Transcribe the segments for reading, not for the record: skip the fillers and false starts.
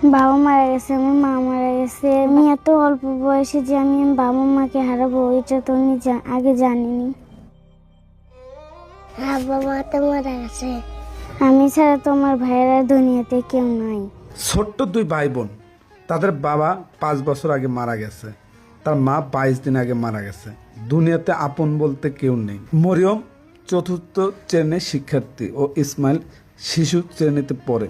বাবা মারা গেছে, আমার মা মারা গেছে। আমি এত অল্প বয়সে যে আমি বাবা মাকে হারাবো এটা তো আমি আগে জানিনি। বাবা মা তো মারা গেছে, আমি ছাড়া তো আমার ভাইয়েরা দুনিয়াতে কেউ নাই। ছোট্ট দুই ভাই বোন, তাদের বাবা 5 বছর আগে মারা গেছে, তার মা 22 দিন আগে মারা গেছে। দুনিয়াতে আপন বলতে কেউ নেই। মরিয়ম চতুর্থ শ্রেণীর শিক্ষার্থী ও ইসমাইল শিশু শ্রেণীতে পড়ে।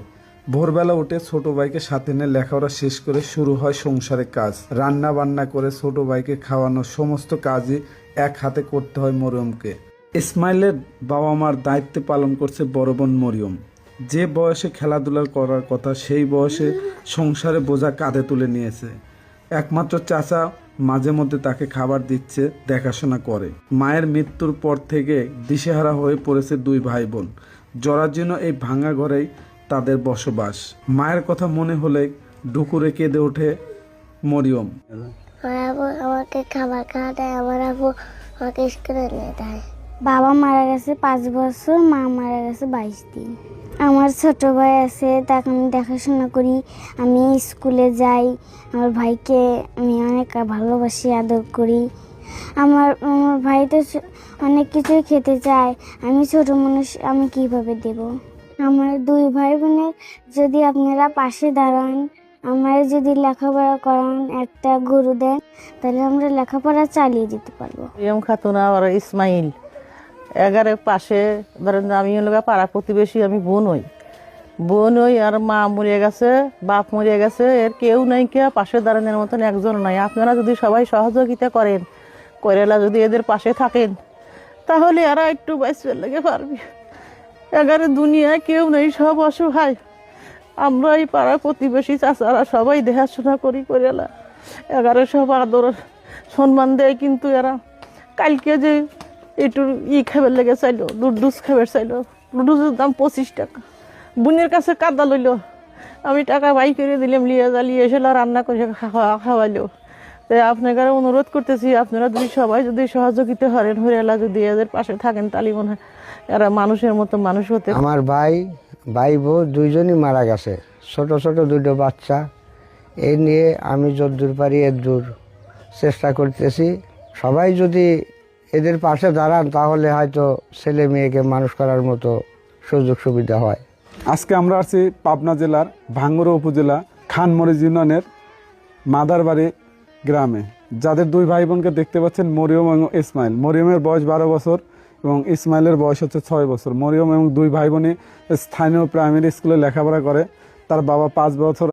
ভোরবেলা উঠে ছোট ভাইকে সাথে নিয়ে লেখাপড়া শেষ করে শুরু হয় সংসারের কাজ। রান্না বান্না করে ছোট ভাইকে খাওয়ানো, সমস্ত কাজই এক হাতে করতে হয় মরিয়মকে। ইসমাইলের বাবা মার দায়িত্ব পালন করছে বড় বোন মরিয়ম। যে বয়সে খেলাধুলা করার কথা সেই বয়সে সংসারে বোঝা কাঁধে তুলে নিয়েছে। একমাত্র চাচা মাঝে মধ্যে তাকে খাবার দিচ্ছে, দেখাশোনা করে। মায়ের মৃত্যুর পর থেকে দিশেহারা হয়ে পড়েছে দুই ভাই বোন। জরাজীর্ণ এই ভাঙা ঘরেই তাদের বসবাস। মায়ের কথা মনে হলে ডুকুরে কেঁদে ওঠে মরিয়ম। আমাকে খাবার খাওয়া দেয়, আমার আপু আমাকে স্কুলে নিয়ে দেয়। বাবা মারা গেছে 5 বছর, মা মারা গেছে 22 দিন। আমার ছোট ভাই আছে, তাকে আমি দেখাশোনা করি, আমি স্কুলে যাই। আমার ভাইকে আমি অনেক ভালোবাসি, আদর করি। আমার ভাই তো অনেক কিছুই খেতে চায়, আমি ছোট মানুষ, আমি কিভাবে দেব? আমার দুই ভাই বোনের যদি আপনারা পাশে দাঁড়ান, আমার যদি লেখাপড়া করান, একটা গরু দেন, তাহলে আমরা লেখাপড়া চালিয়ে যেতে পারবো। মরিয়ম খাতুন আর ইসমাইল এগারে পাশে, ধরেন আমি হলো পাড়া প্রতিবেশী, আমি বোন হই আর মা মরিয়া গেছে, বাপ মরিয়া গেছে, এর কেউ নাই, কে পাশে দাঁড়ানোর মতন একজন নাই। আপনারা যদি সবাই সহযোগিতা করেন, করেলা যদি এদের পাশে থাকেন, তাহলে এরা একটু বাইসের লেগে পারবে। এগারে দুনিয়ায় কেউ নেই, সব অসহায়। আমরা এই পাড়া প্রতিবেশী চাচারা সবাই দেখাশোনা করি, করেলা এগারে সব আদর সম্মান দেয়। কিন্তু এরা কালকে যে একটু খাবার লেগে চাইলো, লুডুস খাবার চাইলো, লুডুসের দাম 25 টাকা। বোনের কাছে কাদা লইল, আমি টাকা বাই করে দিলাম, লিয়ে এসে রান্না করে খাওয়াইলো। তাই আপনাকে অনুরোধ করতেছি, আপনারা যদি সবাই যদি সহযোগিতা করেন, হরিয়ালা যদি এদের পাশে থাকেন, তাহলে মনে হয় এরা মানুষের মতো মানুষ হতে। আমার ভাই বউ দুইজনই মারা গেছে, ছোট ছোট দুটো বাচ্চা। এই নিয়ে আমি যদ্দূর পারি এদ্দূর চেষ্টা করতেছি। সবাই যদি এদের পাশে দাঁড়ান, তাহলে হয়তো ছেলে মেয়েকে মানুষ করার মতো সুযোগ সুবিধা হয়। আজকে আমরা আছি পাবনা জেলার ভাঙ্গুড়া উপজেলা খানমরিচ ইউনিয়নের মাদারবাড়ি গ্রামে। যাদের দুই ভাই বোনকে দেখতে পাচ্ছেন, মরিয়ম এবং ইসমাইল। মরিয়মের বয়স 12 বছর এবং ইসমাইলের বয়স হচ্ছে 6 বছর। মরিয়ম এবং দুই ভাই বোনই স্থানীয় প্রাইমারি স্কুলে লেখাপড়া করে। তার বাবা 5 বছর